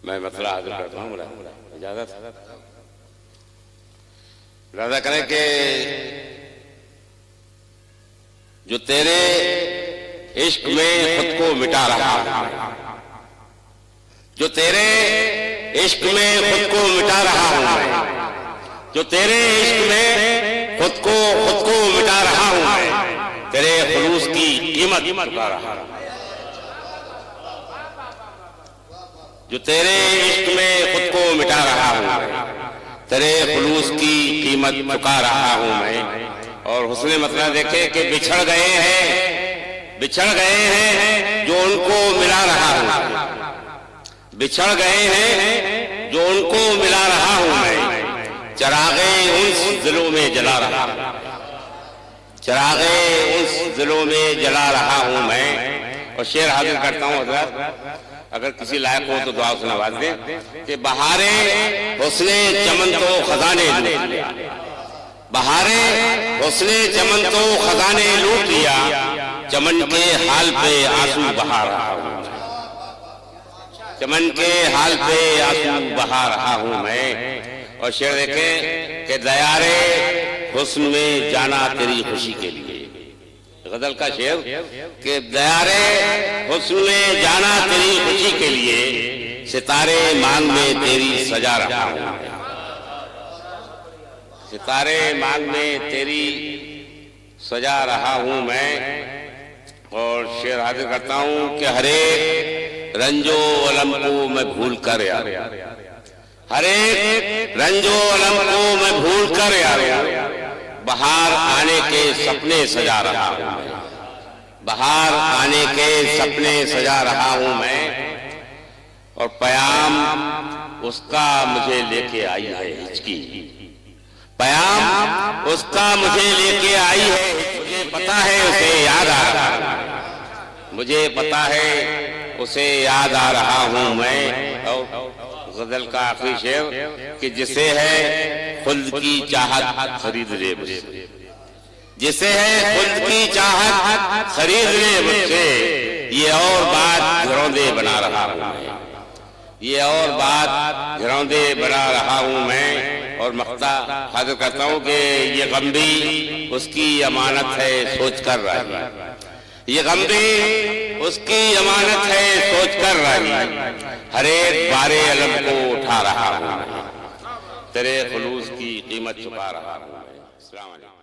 मैं मसला हाजिर करता हूँ। इजाजत इरादा करें कि जो तेरे इश्क में खुद को मिटा रहा हूं, जो तेरे इश्क में खुद को मिटा रहा हूं मैं, जो तेरे इश्क में खुद को मिटा रहा हूं मैं, तेरे खुलूस की कीमत चुका रहा हूं। जो तेरे इश्क में खुद को मिटा रहा हूं, तेरे खुलूस की कीमत चुका रहा हूं मैं। और हुस्ने मतलब देखे कि बिछड़ गए हैं जो उनको मिला रहा हूं, बिछड़ गए हैं जो उनको मिला रहा हूं मैं। चरागे उस दिलों में जला रहा हूं, चरागे उस दिलों में जला रहा हूं मैं। और शेर हाजिर करता हूं हज़रत, अगर किसी लायक हो तो दुआ से नवाज दे कि बहारे हुस्ने चमन तो खजाने लूट लिया, बहारे हुस्ने चमन तो खजाने लूट लिया, चमन के हाल पे आंसू बहा रहा हूं, चमन के हाल पे आंसू बहा रहा हूं मैं। और शेर देखें कि दयारे हुस्न में जाना तेरी खुशी के लिए, गजल का शेर कि दयारे हुस्न में जाना तेरी खुशी के लिए, सितारे मांग में तेरी सजा रहा हूं, सितारे मांग में तेरी सजा रहा हूं मैं। और शेर हाजिर करता हूं कि हरे रंजो अलम को मैं भूल कर यार, हरे रंजो अलम को मैं भूल कर यार, बाहर आने के सपने सजा रहा हूं मैं, बाहर आने के सपने सजा रहा हूं मैं। और पयाम उसका मुझे लेके आई है हिचकी, पयाम उसका मुझे लेके आई है, मुझे पता है उसे याद आ रहा हूं, मुझे पता है उसे याद आ रहा हूं मैं। और गजल का आखिरी शेर कि जिसे है खुल्द की चाहत खरीद ले मुझसे, जिसे है खुल्द की चाहत खरीद ले मुझसे, ये और बात घरौंदे बना रहा हूं मैं, ये और बात घरौंदे बना रहा हूं मैं। और मक्ता हाजिर करता हूं कि ये गम भी उसकी अमानत है सोच कर रही, ये गम भी उसकी अमानत है सोच कर रही, हर एक बारे अलम को उठा रहा हूं, तेरे खुलूस की कीमत चुका रहा हूं। अस्सलाम वालेकुम।